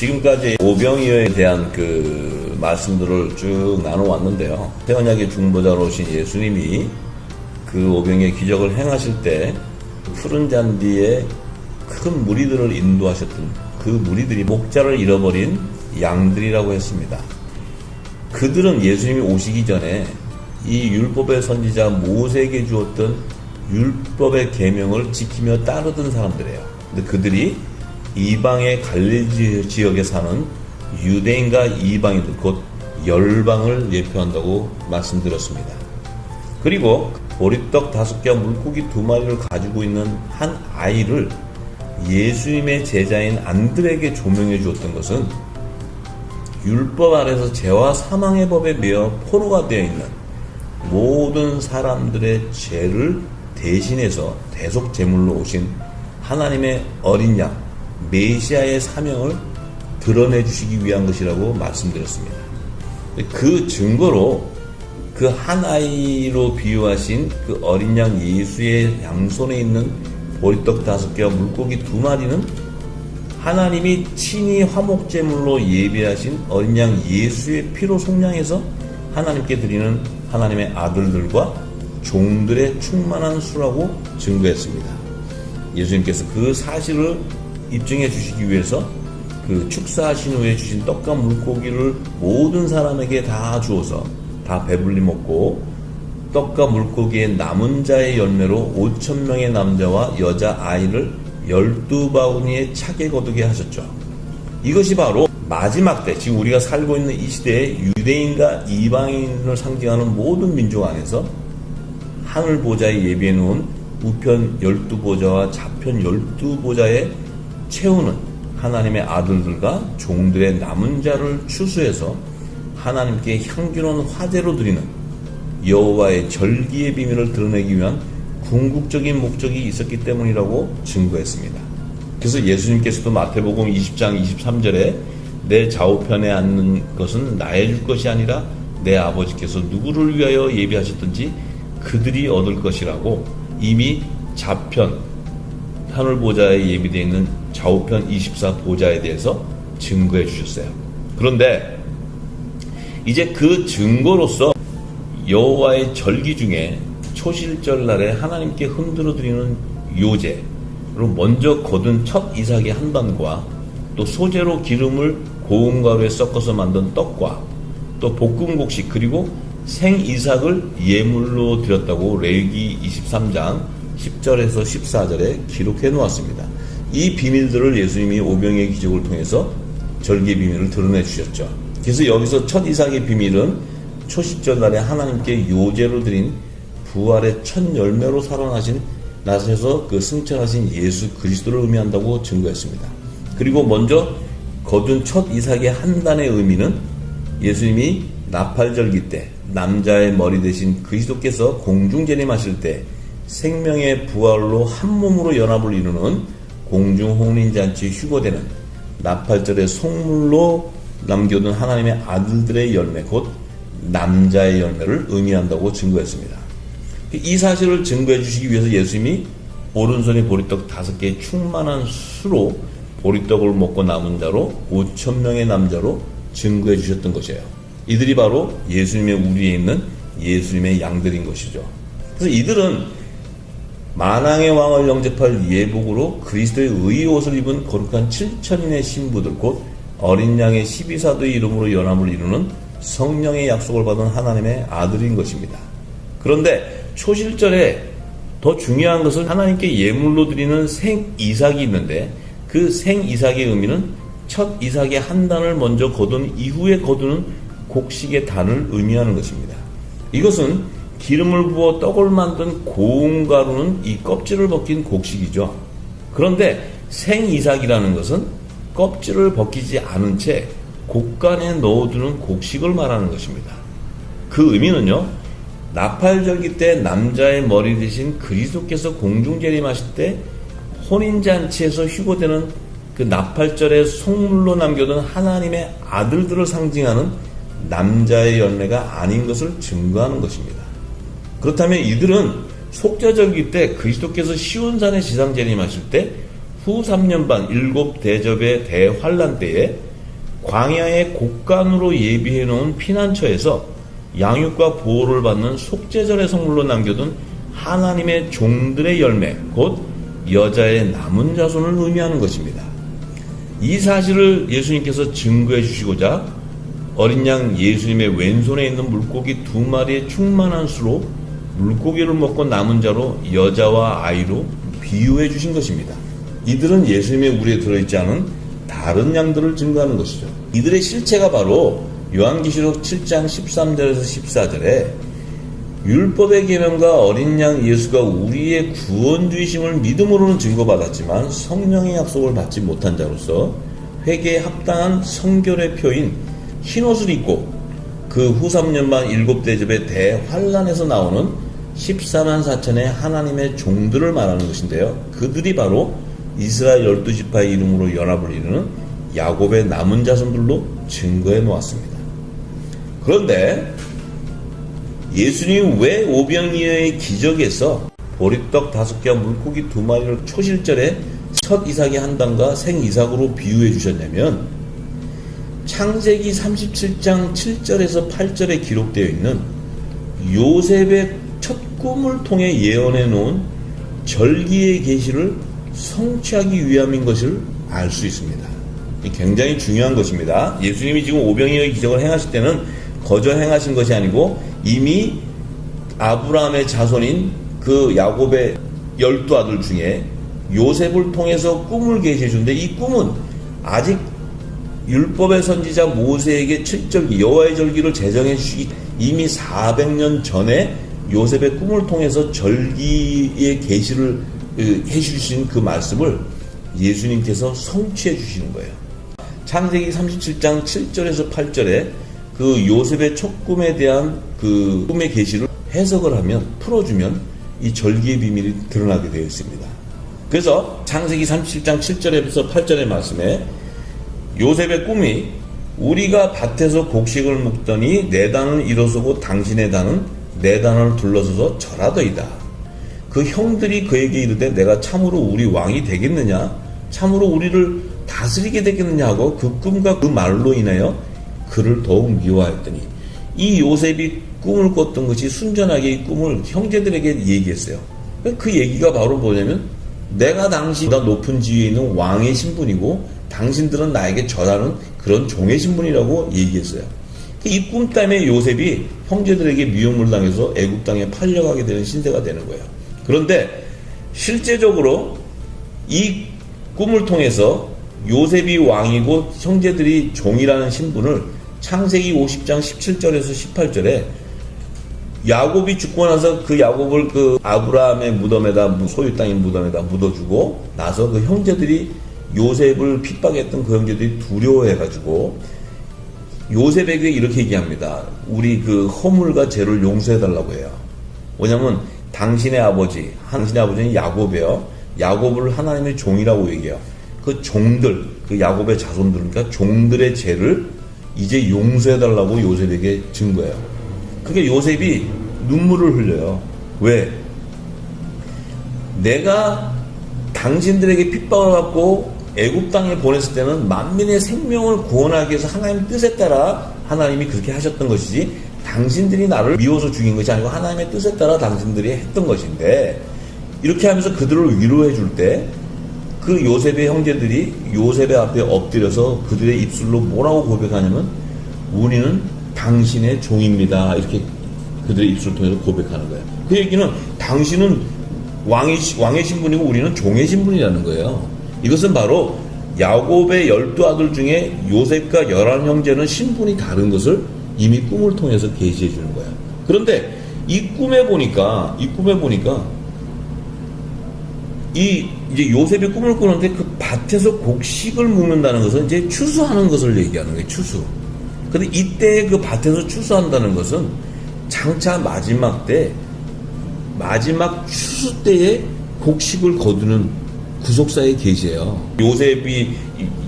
지금까지 오병이어에 대한 그 말씀들을 쭉 나눠왔는데요. 태언약의 중보자로 오신 예수님이 그 오병이어의 기적을 행하실 때 푸른 잔디에 큰 무리들을 인도하셨던 그 무리들이 목자를 잃어버린 양들이라고 했습니다. 그들은 예수님이 오시기 전에 이 율법의 선지자 모세에게 주었던 율법의 계명을 지키며 따르던 사람들이에요. 근데 그들이 이방의 갈릴리 지역에 사는 유대인과 이방인들, 곧 열방을 예표한다고 말씀드렸습니다. 그리고 보리떡 5개와 물고기 2마리를 가지고 있는 한 아이를 예수님의 제자인 안드레에게 조명해 주었던 것은 율법 아래서 죄와 사망의 법에 매여 포로가 되어 있는 모든 사람들의 죄를 대신해서 대속 제물로 오신 하나님의 어린 양 메시아의 사명을 드러내 주시기 위한 것이라고 말씀드렸습니다. 그 증거로 그 한 아이로 비유하신 그 어린 양 예수의 양손에 있는 보리떡 5개와 물고기 2마리는 하나님이 친히 화목제물로 예비하신 어린 양 예수의 피로 속량해서 하나님께 드리는 하나님의 아들들과 종들의 충만한 수라고 증거했습니다. 예수님께서 그 사실을 입증해 주시기 위해서 그 축사하신 후에 주신 떡과 물고기를 모든 사람에게 다 주어서 다 배불리 먹고 떡과 물고기의 남은 자의 열매로 5,000명의 남자와 여자 아이를 12바구니에 차게 거두게 하셨죠. 이것이 바로 마지막 때, 지금 우리가 살고 있는 이 시대에 유대인과 이방인을 상징하는 모든 민족 안에서 하늘 보좌에 예비해 놓은 우편 12보좌와 좌편 12보좌에 채우는 하나님의 아들들과 종들의 남은 자를 추수해서 하나님께 향기로운 화제로 드리는 여호와의 절기의 비밀을 드러내기 위한 궁극적인 목적이 있었기 때문이라고 증거했습니다. 그래서 예수님께서도 마태복음 20장 23절에 내 좌우편에 앉는 것은 나의 줄 것이 아니라 내 아버지께서 누구를 위하여 예비하셨든지 그들이 얻을 것이라고 이미 좌편 하늘보좌에 예비되어 있는 좌우편 24보좌에 대해서 증거해 주셨어요. 그런데 이제 그 증거로서 여호와의 절기 중에 초실절 날에 하나님께 흔들어 드리는 요제로 먼저 거둔 첫 이삭의 한 단과 또 소재로 기름을 고운 가루에 섞어서 만든 떡과 또 볶은 곡식 그리고 생 이삭을 예물로 드렸다고 레위기 23장 10절에서 14절에 기록해 놓았습니다. 이 비밀들을 예수님이 오병이어의 기적을 통해서 절기의 비밀을 드러내 주셨죠. 그래서 여기서 첫 이삭의 비밀은 초실절 날에 하나님께 요제로 드린 부활의 첫 열매로 살아나신 나서서 그 승천하신 예수 그리스도를 의미한다고 증거했습니다. 그리고 먼저 거둔 첫 이삭의 한 단의 의미는 예수님이 나팔절기 때 남자의 머리 대신 그리스도께서 공중재림하실 때 생명의 부활로 한 몸으로 연합을 이루는 공중홍린잔치 휴거되는 나팔절의 속물로 남겨둔 하나님의 아들들의 열매 곧 남자의 열매를 의미한다고 증거했습니다. 이 사실을 증거해 주시기 위해서 예수님이 오른손에 보리떡 5개의 충만한 수로 보리떡을 먹고 남은 자로 5,000명의 남자로 증거해 주셨던 것이에요. 이들이 바로 예수님의 우리에 있는 예수님의 양들인 것이죠. 그래서 이들은 만왕의 왕을 영접할 예복으로 그리스도의 의의 옷을 입은 거룩한 7천인의 신부들 곧 어린 양의 12사도의 이름으로 연합을 이루는 성령의 약속을 받은 하나님의 아들인 것입니다. 그런데 초실절에 더 중요한 것은 하나님께 예물로 드리는 생 이삭이 있는데 그 생 이삭의 의미는 첫 이삭의 한 단을 먼저 거둔 이후에 거두는 곡식의 단을 의미하는 것입니다. 이것은 기름을 부어 떡을 만든 고운 가루는 이 껍질을 벗긴 곡식이죠. 그런데 생 이삭이라는 것은 껍질을 벗기지 않은 채 곡간에 넣어두는 곡식을 말하는 것입니다. 그 의미는요, 나팔절기 때 남자의 머리 대신 그리스도께서 공중재림하실 때 혼인잔치에서 휴거되는 그 나팔절의 속물로 남겨둔 하나님의 아들들을 상징하는 남자의 열매가 아닌 것을 증거하는 것입니다. 그렇다면 이들은 속죄절기 때 그리스도께서 시온산에 지상재림하실 때 후 3년 반 7대접의 대환란 때에 광야의 곡간으로 예비해 놓은 피난처에서 양육과 보호를 받는 속죄절의 성물로 남겨둔 하나님의 종들의 열매, 곧 여자의 남은 자손을 의미하는 것입니다. 이 사실을 예수님께서 증거해 주시고자 어린 양 예수님의 왼손에 있는 물고기 2마리의 충만한 수로 물고기를 먹고 남은 자로 여자와 아이로 비유해 주신 것입니다. 이들은 예수님의 우리에 들어있지 않은 다른 양들을 증거하는 것이죠. 이들의 실체가 바로 요한계시록 7장 13절에서 14절에 율법의 계명과 어린 양 예수가 우리의 구원주이심을 믿음으로는 증거받았지만 성령의 약속을 받지 못한 자로서 회개에 합당한 성결의 표인 흰옷을 입고 그 후 3년반 7대접의 대환란에서 나오는 14만 4천의 하나님의 종들을 말하는 것인데요. 그들이 바로 이스라엘 12지파의 이름으로 연합을 이루는 야곱의 남은 자손들로 증거해 놓았습니다. 그런데 예수님이 왜 오병이어의 기적에서 보리떡 5개와 물고기 2마리를 초실절에 첫 이삭의 한 단과 생 이삭으로 비유해 주셨냐면 창세기 37장 7절에서 8절에 기록되어 있는 요셉의 첫 꿈을 통해 예언해 놓은 절기의 계시를 성취하기 위함인 것을 알 수 있습니다. 굉장히 중요한 것입니다. 예수님이 지금 오병이어의 기적을 행하실 때는 거저 행하신 것이 아니고 이미 아브라함의 자손인 그 야곱의 12아들 중에 요셉을 통해서 꿈을 계시해 주는데 이 꿈은 아직 율법의 선지자 모세에게 7절기 여호와의 절기를 제정해 주시기 이미 400년 전에 요셉의 꿈을 통해서 절기의 계시를 해주신 그 말씀을 예수님께서 성취해 주시는 거예요. 창세기 37장 7절에서 8절에 그 요셉의 첫 꿈에 대한 그 꿈의 계시를 해석을 하면 풀어주면 이 절기의 비밀이 드러나게 되어 있습니다. 그래서 창세기 37장 7절에서 8절의 말씀에 요셉의 꿈이 우리가 밭에서 곡식을 묵더니 내 단은 일어서고 당신의 단은 내 단을 둘러서서 절하더이다. 그 형들이 그에게 이르되 내가 참으로 우리 왕이 되겠느냐? 참으로 우리를 다스리게 되겠느냐 하고 그 꿈과 그 말로 인하여 그를 더욱 미워하였더니 이 요셉이 꿈을 꿨던 것이 순전하게 이 꿈을 형제들에게 얘기했어요. 그 얘기가 바로 뭐냐면 내가 당신보다 높은 지위에 있는 왕의 신분이고 당신들은 나에게 절하는 그런 종의 신분이라고 얘기했어요. 이 꿈 때문에 요셉이 형제들에게 미움을 당해서 애굽 땅에 팔려가게 되는 신세가 되는 거예요. 그런데 실제적으로 이 꿈을 통해서 요셉이 왕이고 형제들이 종이라는 신분을 창세기 50장 17절에서 18절에 야곱이 죽고 나서 그 야곱을 그 아브라함의 무덤에다 소유 땅인 무덤에다 묻어주고 나서 그 형제들이 요셉을 핍박했던 그 형제들이 두려워해가지고 요셉에게 이렇게 얘기합니다. 우리 그 허물과 죄를 용서해달라고 해요. 왜냐면 당신의 아버지는 야곱이에요. 야곱을 하나님의 종이라고 얘기해요. 그 종들, 그 야곱의 자손들, 그러니까 종들의 죄를 이제 용서해달라고 요셉에게 준 거예요. 그게 요셉이 눈물을 흘려요. 왜? 내가 당신들에게 핍박을 받고 애굽 땅에 보냈을 때는 만민의 생명을 구원하기 위해서 하나님 뜻에 따라 하나님이 그렇게 하셨던 것이지 당신들이 나를 미워서 죽인 것이 아니고 하나님의 뜻에 따라 당신들이 했던 것인데 이렇게 하면서 그들을 위로해 줄 때 그 요셉의 형제들이 요셉의 앞에 엎드려서 그들의 입술로 뭐라고 고백하냐면 우리는 당신의 종입니다. 이렇게 그들의 입술을 통해서 고백하는 거예요. 그 얘기는 당신은 왕의 신분이고 우리는 종의 신분이라는 거예요. 이것은 바로 야곱의 12아들 중에 요셉과 11형제는 신분이 다른 것을 이미 꿈을 통해서 계시해 주는 거예요. 그런데 이 꿈에 보니까 이제 요셉이 꿈을 꾸는데 그 밭에서 곡식을 묵는다는 것은 이제 추수하는 것을 얘기하는 거예요. 추수. 근데 이때 그 밭에서 추수한다는 것은 장차 마지막 추수 때에 곡식을 거두는 구속사의 계시예요. 요셉이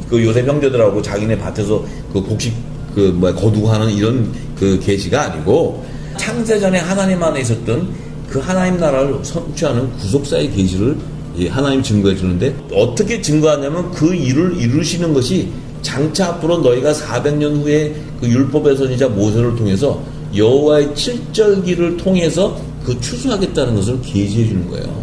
그 요셉 형제들하고 자기네 밭에서 그 곡식 거두고 하는 이런 그 계시가 아니고 창세전에 하나님 안에 있었던 그 하나님 나라를 성취하는 구속사의 계시를 예, 하나님 증거해 주는데 어떻게 증거하냐면 그 일을 이루시는 것이 장차 앞으로 너희가 400년 후에 그 율법의 선지자 모세를 통해서 여호와의 칠절기를 통해서 그 추수하겠다는 것을 계시해 주는 거예요.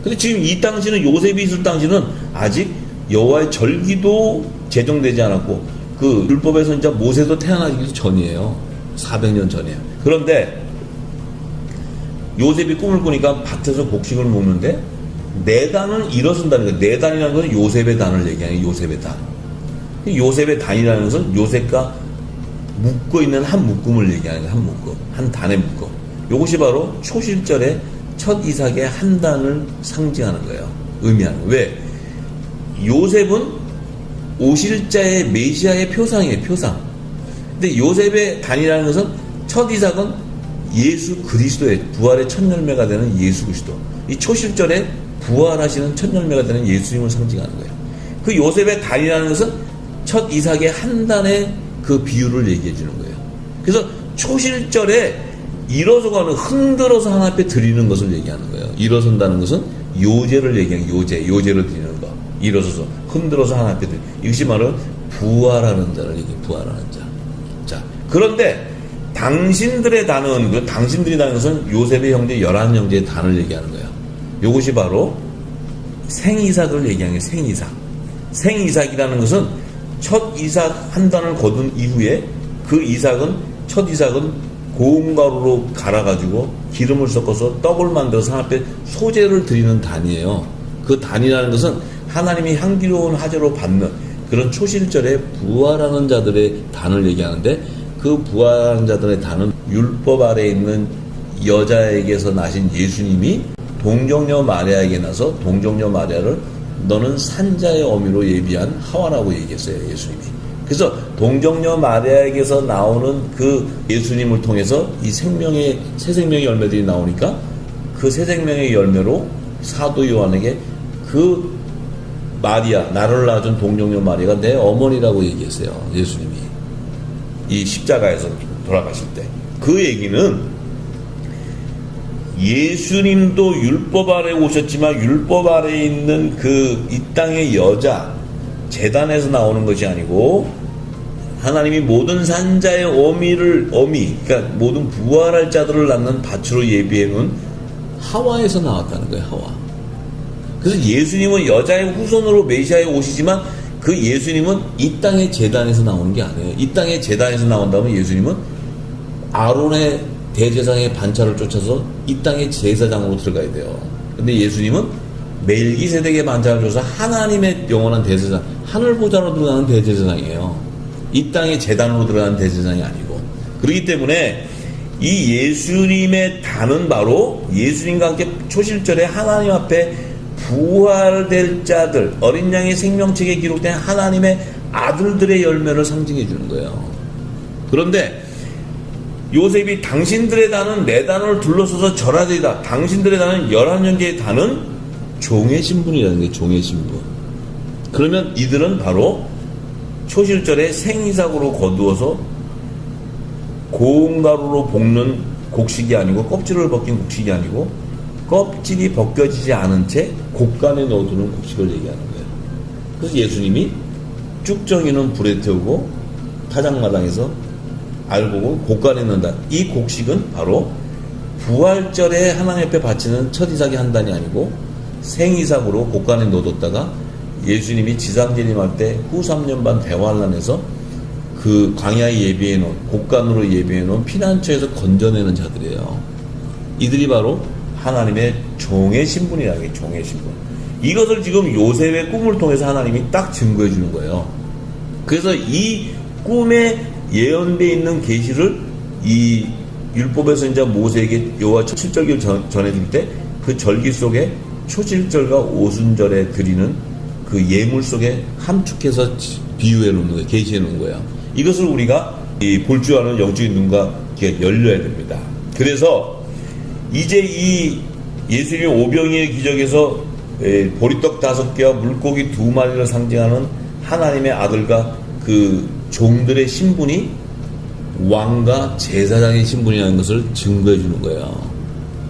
근데 지금 이 당시는 요셉이 있을 당시는 아직 여호와의 절기도 제정되지 않았고 그 율법의 선지자 모세도 태어나기 전이에요. 400년 전이에요. 그런데 요셉이 꿈을 꾸니까 밭에서 곡식을 먹는데 네 단은 일어선다는 거예요. 네 단이라는 것은 요셉의 단을 얘기하는 요셉의 단. 요셉의 단이라는 것은 요셉과 묶고 있는 한 묶음을 얘기하는 거예요. 한 묶음. 한 단의 묶음. 이것이 바로 초실절의 첫 이삭의 한 단을 상징하는 거예요. 의미하는 거예요. 왜? 요셉은 오실자의 메시아의 표상이에요. 표상. 근데 요셉의 단이라는 것은 첫 이삭은 예수 그리스도의 부활의 첫 열매가 되는 예수 그리스도. 이 초실절에 부활하시는 첫 열매가 되는 예수님을 상징하는 거예요. 그 요셉의 단이라는 것은 첫 이삭의 한 단의 그 비유를 얘기해 주는 거예요. 그래서 초실절에 일어서가는 흔들어서 하나님 앞에 드리는 것을 얘기하는 거예요. 일어선다는 것은 요제를 얘기하는 요제를 드리는 거. 일어서서 흔들어서 하나님 앞에 드리는 이것이 바로 부활하는 자를 얘기해. 부활하는 자. 자, 그런데 당신들의 단은 그 당신들이라는 것은 요셉의 형제 11형제의 단을 얘기하는 거예요. 이것이 바로 생이삭을 얘기하는 거예요. 생이삭. 생이삭이라는 것은 첫 이삭 한 단을 거둔 이후에 그 이삭은 첫 이삭은 고운 가루로 갈아가지고 기름을 섞어서 떡을 만들어서 하나님 앞에 소제를 드리는 단이에요. 그 단이라는 것은 하나님이 향기로운 화제로 받는 그런 초실절에 부활하는 자들의 단을 얘기하는데 그 부활하는 자들의 단은 율법 아래에 있는 여자에게서 나신 예수님이 동정녀 마리아에게 나서 동정녀 마리아를 너는 산자의 어미로 예비한 하와라고 얘기했어요. 예수님이. 그래서 동정녀 마리아에게서 나오는 그 예수님을 통해서 이 생명의 새 생명의 열매들이 나오니까 그 새 생명의 열매로 사도 요한에게 그 마리아 나를 낳아준 동정녀 마리아가 내 어머니라고 얘기했어요. 예수님이 이 십자가에서 돌아가실 때 그 얘기는 예수님도 율법 아래에 오셨지만 율법 아래에 있는 그 이 땅의 여자 제단에서 나오는 것이 아니고 하나님이 모든 산자의 그러니까 모든 부활할 자들을 낳는 밭으로 예비해 놓은 하와에서 나왔다는 거예요. 하와. 그래서 예수님은 여자의 후손으로 메시아에 오시지만 그 예수님은 이 땅의 제단에서 나오는 게 아니에요. 이 땅의 제단에서 나온다면 예수님은 아론의 대제사장의 반차를 쫓아서 이 땅의 제사장으로 들어가야 돼요. 근데 예수님은 멜기세덱의 반차를 쫓아서 하나님의 영원한 대제사장, 하늘보좌로 들어가는 대제사장이에요. 이 땅의 제단으로 들어가는 대제사장이 아니고. 그렇기 때문에 이 예수님의 단은 바로 예수님과 함께 초실절에 하나님 앞에 부활될 자들, 어린 양의 생명책에 기록된 하나님의 아들들의 열매를 상징해 주는 거예요. 그런데 요셉이 당신들의 단은 내 단을 둘러서서 절하되이다. 당신들의 단은 11형제의 단은 종의 신분이라는 게 종의 신분. 그러면 이들은 바로 초실절에 생이삭으로 거두어서 고운 가루로 볶는 곡식이 아니고 껍질을 벗긴 곡식이 아니고 껍질이 벗겨지지 않은 채 곡간에 넣어두는 곡식을 얘기하는 거예요. 그래서 예수님이 쭉정이는 불에 태우고 타작마당에서 알고 곡간에 넣는다. 이 곡식은 바로 부활절에 하나님 앞에 바치는 첫 이삭이 한 단이 아니고 생이삭으로 곡간에 넣어뒀다가 예수님이 지상재림할 때 후 3년 반 대환란에서 그 광야에 예비해 놓은 곡간으로 예비해 놓은 피난처에서 건져내는 자들이에요. 이들이 바로 하나님의 종의 신분이라는 게 종의 신분. 이것을 지금 요셉의 꿈을 통해서 하나님이 딱 증거해 주는 거예요. 그래서 이 꿈에 예언되어 있는 계시를 이 율법의 선지자 모세에게 여호와 초실절기를 전해줄 때 그 절기 속에 초실절과 오순절에 드리는 그 예물 속에 함축해서 비유해 놓는 거예요. 계시해 놓은 거예요. 이것을 우리가 볼 줄 아는 영적인 눈과 귀가 열려야 됩니다. 그래서 이제 이 예수님의 오병이의 기적에서 보리떡 5개와 물고기 2마리를 상징하는 하나님의 아들과 그 종들의 신분이 왕과 제사장의 신분이라는 것을 증거해 주는 거예요.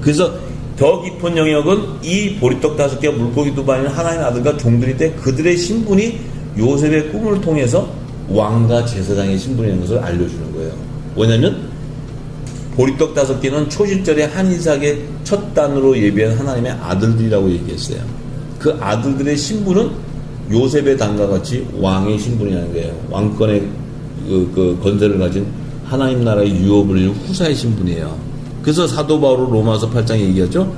그래서 더 깊은 영역은 이 보리떡 5개 물고기 2마리는 하나님의 아들과 종들인데 그들의 신분이 요셉의 꿈을 통해서 왕과 제사장의 신분이라는 것을 알려주는 거예요. 왜냐하면 보리떡 5개는 초실절에 한 이삭의 첫 단으로 예비한 하나님의 아들들이라고 얘기했어요. 그 아들들의 신분은 요셉의 단과 같이 왕의 신분이라는 거예요. 왕권의 그 건세를 가진 하나님 나라의 유업을 이룬 후사의 신분이에요. 그래서 사도 바울은 로마서 8장에 얘기하죠.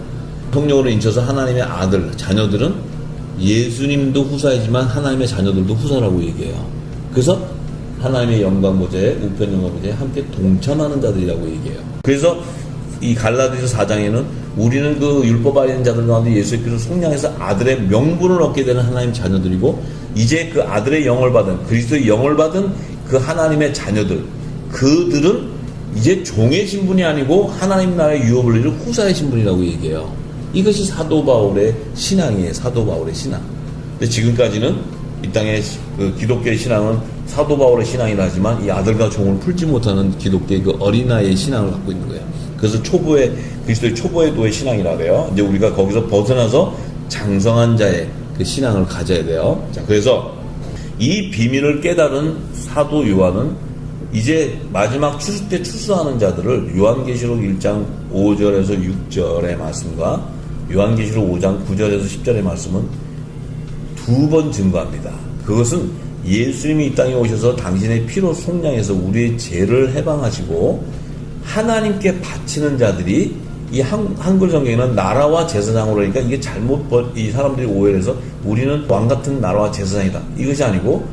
성령으로 인쳐서 하나님의 아들, 자녀들은 예수님도 후사이지만 하나님의 자녀들도 후사라고 얘기해요. 그래서 하나님의 영광 보좌에 우편 영광 보좌에 함께 동참하는 자들이라고 얘기해요. 그래서 이 갈라디아서 4장에는 우리는 그 율법 아래 있는 자들 가운데 예수의 피로 속량해서 아들의 명분을 얻게 되는 하나님 자녀들이고 이제 그 아들의 영을 받은 그리스도의 영을 받은 그 하나님의 자녀들 그들은 이제 종의 신분이 아니고 하나님 나라의 유업을 이룬 후사의 신분이라고 얘기해요. 이것이 사도 바울의 신앙이에요. 사도 바울의 신앙. 근데 지금까지는 이 땅의 그 기독교의 신앙은 사도 바울의 신앙이라 하지만 이 아들과 종을 풀지 못하는 기독교의 그 어린아이의 신앙을 갖고 있는 거예요. 그래서 초보의 그리스도의 초보의 도의 신앙이라 그래요. 이제 우리가 거기서 벗어나서 장성한 자의 그 신앙을 가져야 돼요. 자, 그래서 이 비밀을 깨달은 사도 요한은 이제 마지막 추수 때 추수하는 자들을 요한계시록 1장 5절에서 6절의 말씀과 요한계시록 5장 9절에서 10절의 말씀은 2번 증거합니다. 그것은 예수님이 이 땅에 오셔서 당신의 피로 속량해서 우리의 죄를 해방하시고 하나님께 바치는 자들이 이 한글 성경에는 나라와 제사장으로 하니까 이게 이 사람들이 오해를 해서 우리는 왕 같은 나라와 제사장이다. 이것이 아니고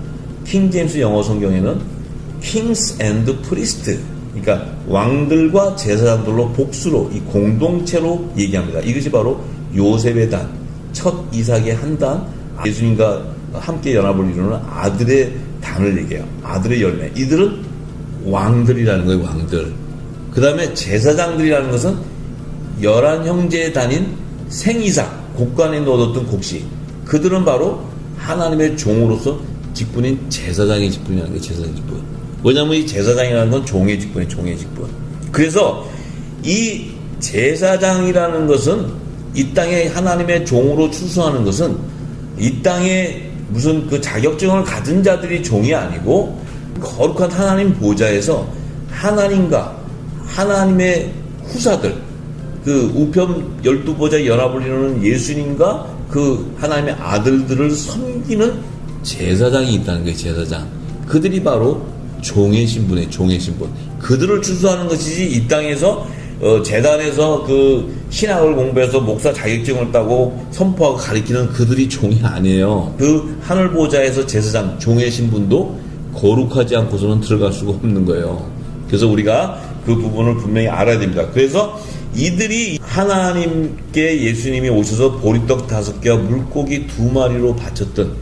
킹제임스 영어 성경에는 Kings and Priest, 그러니까 왕들과 제사장들로 복수로 이 공동체로 얘기합니다. 이것이 바로 요셉의 단, 첫 이삭의 한 단, 예수님과 함께 연합을 이루는 아들의 단을 얘기해요. 아들의 열매. 이들은 왕들이라는 거예요. 왕들. 그 다음에 제사장들이라는 것은 11형제의 단인 생이삭, 곡간에 넣어뒀던 곡식. 그들은 바로 하나님의 종으로서 직분인 제사장의 직분이라는 거예요. 제사장의 직분. 왜냐하면 이 제사장이라는 건 종의 직분이에요. 종의 직분. 그래서 이 제사장이라는 것은 이 땅에 하나님의 종으로 추수하는 것은 이 땅에 무슨 그 자격증을 가진 자들이 종이 아니고 거룩한 하나님 보좌에서 하나님과 하나님의 후사들, 그 우편 12보좌 연합을 이루는 예수님과 그 하나님의 아들들을 섬기는 제사장이 있다는 거예요. 제사장. 그들이 바로 종의 신분이에요. 종의 신분. 그들을 추수하는 것이지 이 땅에서 재단에서 그 신학을 공부해서 목사 자격증을 따고 선포하고 가리키는 그들이 종이 아니에요. 그 하늘 보좌에서 제사장 종의 신분도 거룩하지 않고서는 들어갈 수가 없는 거예요. 그래서 우리가 그 부분을 분명히 알아야 됩니다. 그래서 이들이 하나님께 예수님이 오셔서 보리떡 5개와 물고기 2마리로 바쳤던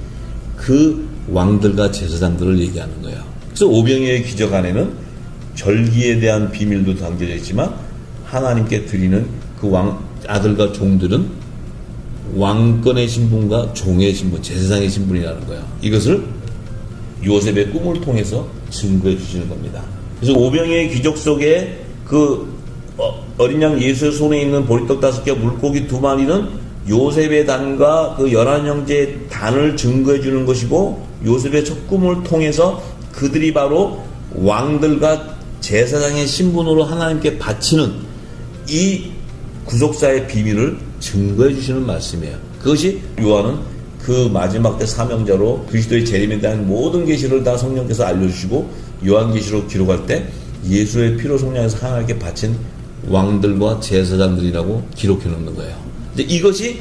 그 왕들과 제사장들을 얘기하는 거예요. 그래서 오병이어의 기적 안에는 절기에 대한 비밀도 담겨져 있지만 하나님께 드리는 그 아들과 종들은 왕권의 신분과 종의 신분, 제사장의 신분이라는 거예요. 이것을 요셉의 꿈을 통해서 증거해 주시는 겁니다. 그래서 오병이어의 기적 속에 그 어린 양 예수의 손에 있는 보리떡 5개와 물고기 2마리는 요셉의 단과 그 11형제의 단을 증거해 주는 것이고 요셉의 첫 꿈을 통해서 그들이 바로 왕들과 제사장의 신분으로 하나님께 바치는 이 구속사의 비밀을 증거해 주시는 말씀이에요. 그것이 요한은 그 마지막 때 사명자로 그리스도의 재림에 대한 모든 계시를 다 성령께서 알려주시고 요한계시록 기록할 때 예수의 피로 속량해서 하나님께 바친 왕들과 제사장들이라고 기록해 놓는 거예요. 이제 이것이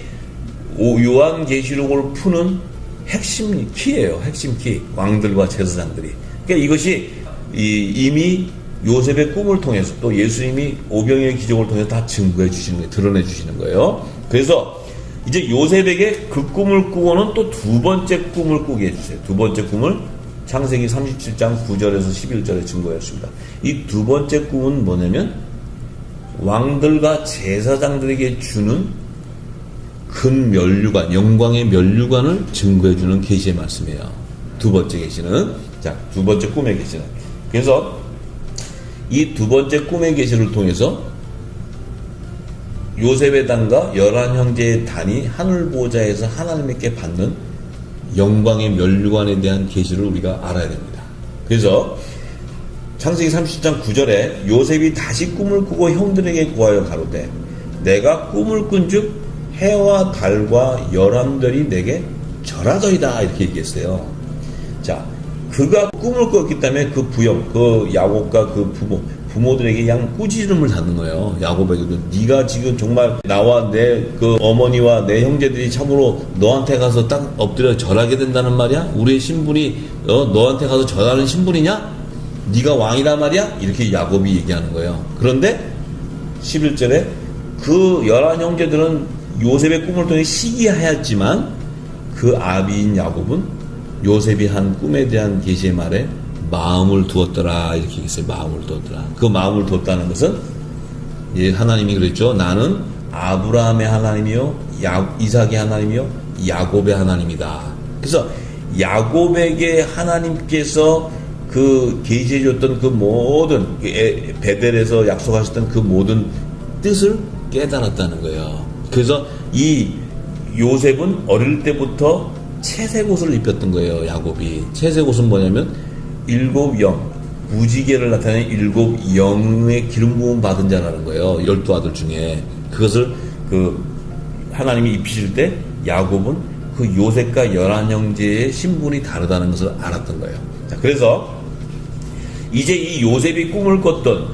요한계시록을 푸는 핵심 키예요. 핵심 키. 왕들과 제사장들이. 그러니까 이것이 이미 요셉의 꿈을 통해서 또 예수님이 오병이어의 기적을 통해서 다 증거해 주시는 거예요. 드러내 주시는 거예요. 그래서 이제 요셉에게 그 꿈을 꾸고는 또 2번째 꿈을 꾸게 해주세요. 2번째 꿈을 창세기 37장 9절에서 11절에 증거했습니다. 이 2번째 꿈은 뭐냐면 왕들과 제사장들에게 주는 큰 면류관, 영광의 면류관을 증거해주는 계시의 말씀이에요. 2번째 계시는. 자, 2번째 꿈의 계시는. 그래서 이 2번째 꿈의 계시를 통해서 요셉의 단과 11형제의 단이 하늘 보좌에서 하나님께 받는 영광의 면류관에 대한 계시를 우리가 알아야 됩니다. 그래서 창세기 37장 9절에 요셉이 다시 꿈을 꾸고 형들에게 구하여 가로되 내가 꿈을 꾼즉 해와 달과 11별이 내게 절하더이다 이렇게 얘기했어요. 자, 그가 꿈을 꿨기 때문에 그 부형, 그 야곱과 그 부모들에게 양 꾸지름을 하는 거예요. 야곱에게도 네가 지금 정말 나와 내 그 어머니와 내 형제들이 참으로 너한테 가서 딱 엎드려 절하게 된다는 말이야? 우리의 신분이 너한테 가서 절하는 신분이냐? 네가 왕이란 말이야? 이렇게 야곱이 얘기하는 거예요. 그런데 11절에 그 11형제들은 요셉의 꿈을 통해 시기하였지만 그 아비인 야곱은 요셉이 한 꿈에 대한 계시의 말에 마음을 두었더라 이렇게 얘기했어요. 마음을 두었더라. 그 마음을 두었다는 것은 하나님이 그랬죠. 나는 아브라함의 하나님이요 이삭의 하나님이요 야곱의 하나님이다. 그래서 야곱에게 하나님께서 그 계시해 줬던 그 모든 베델에서 약속하셨던 그 모든 뜻을 깨달았다는 거예요. 그래서 이 요셉은 어릴 때부터 채색 옷을 입혔던 거예요. 야곱이. 채색 옷은 뭐냐면 7영, 무지개를 나타내는 7영의 기름 부음 받은 자라는 거예요. 12아들 중에. 그것을 그 하나님이 입히실 때 야곱은 그 요셉과 11형제의 신분이 다르다는 것을 알았던 거예요. 자, 그래서 이제 이 요셉이 꿈을 꿨던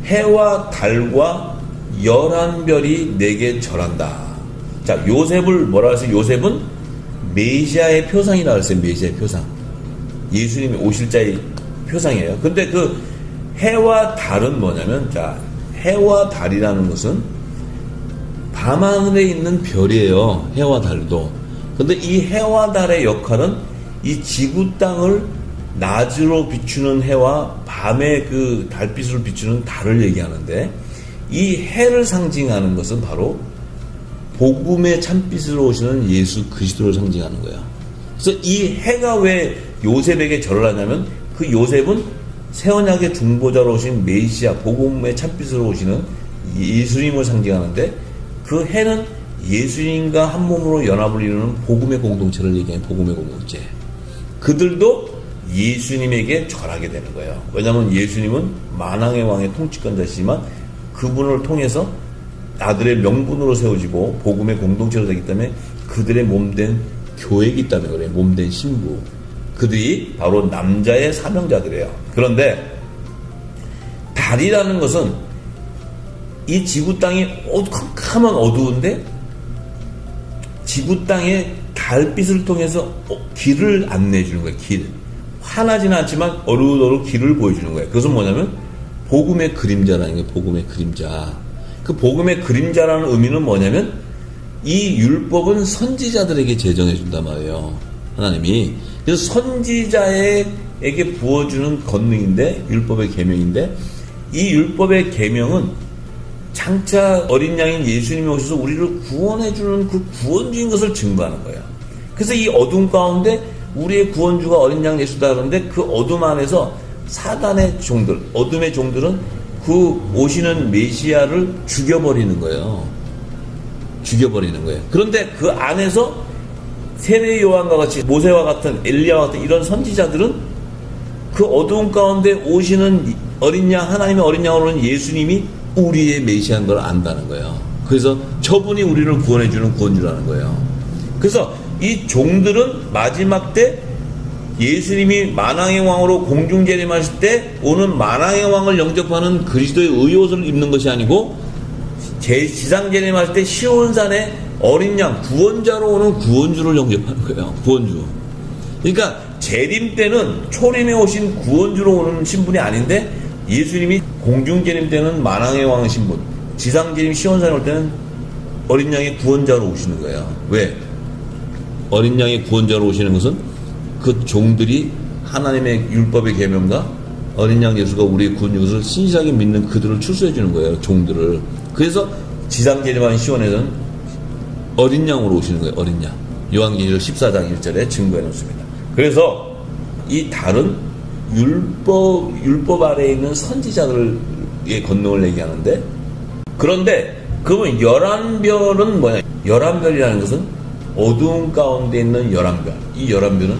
해와 달과 11별이 내게 절한다. 자, 요셉을 뭐라 했어요? 요셉은 메시아의 표상이라고 했어요. 메시아의 표상. 예수님이 오실 자의 표상이에요. 근데 그 해와 달은 뭐냐면, 자, 해와 달이라는 것은 밤하늘에 있는 별이에요. 해와 달도. 근데 이 해와 달의 역할은 이 지구 땅을 낮으로 비추는 해와 밤에 그 달빛으로 비추는 달을 얘기하는데, 이 해를 상징하는 것은 바로 복음의 참빛으로 오시는 예수 그리스도를 상징하는 거예요. 그래서 이 해가 왜 요셉에게 절을 하냐면 그 요셉은 새 언약의 중보자로 오신 메시아 복음의 참빛으로 오시는 예수님을 상징하는데 그 해는 예수님과 한 몸으로 연합을 이루는 복음의 공동체를 얘기하는 복음의 공동체. 그들도 예수님에게 절하게 되는 거예요. 왜냐하면 예수님은 만왕의 왕의 통치권자시지만 그분을 통해서 아들의 명분으로 세워지고 복음의 공동체로 되기 때문에 그들의 몸된 교회이기 때문에 그래요. 몸된 신부. 그들이 바로 남자의 사명자들이에요. 그런데 달이라는 것은 이 지구 땅이 캄캄한 어두운데 지구 땅의 달빛을 통해서 길을 안내해 주는 거예요. 길. 환하지는 않지만 어루어루 길을 보여주는 거예요. 그것은 뭐냐면 복음의 그림자라는 게 복음의 그림자. 그 복음의 그림자라는 의미는 뭐냐면 이 율법은 선지자들에게 제정해 준단 말이에요. 하나님이. 그래서 선지자에게 부어주는 권능인데 율법의 계명인데 이 율법의 계명은 장차 어린 양인 예수님이 오셔서 우리를 구원해 주는 그 구원주인 것을 증거하는 거예요. 그래서 이 어둠 가운데 우리의 구원주가 어린 양 예수다 그러는데 그 어둠 안에서 사단의 종들, 어둠의 종들은 그 오시는 메시아를 죽여버리는 거예요. 죽여버리는 거예요. 그런데 그 안에서 세례 요한과 같이 모세와 같은 엘리야와 같은 이런 선지자들은 그 어두운 가운데 오시는 어린 양, 하나님의 어린 양으로 오는 예수님이 우리의 메시아인 걸 안다는 거예요. 그래서 저분이 우리를 구원해주는 구원주라는 거예요. 그래서 이 종들은 마지막 때 예수님이 만왕의 왕으로 공중재림하실 때 오는 만왕의 왕을 영접하는 그리스도의 의옷을 입는 것이 아니고 지상재림하실 때 시온산에 어린 양 구원자로 오는 구원주를 영접하는 거예요. 구원주. 그러니까 재림 때는 초림에 오신 구원주로 오는 신분이 아닌데 예수님이 공중재림 때는 만왕의 왕 신분, 지상재림 시온산에 올 때는 어린 양의 구원자로 오시는 거예요. 왜? 어린 양의 구원자로 오시는 것은 그 종들이 하나님의 율법의 계명과 어린 양 예수가 우리의 구원인 것을 신실하게 믿는 그들을 출소해 주는 거예요. 종들을. 그래서 지상재림하는 시온에는 어린 양으로 오시는 거예요. 어린 양. 요한계시록 14장 1절에 증거해 놓습니다. 그래서 이 달은 율법 아래에 있는 선지자들의 권능을 얘기하는데 그런데 그러면 11별은 뭐냐? 11별이라는 것은 어두운 가운데 있는 11별. 이 11별은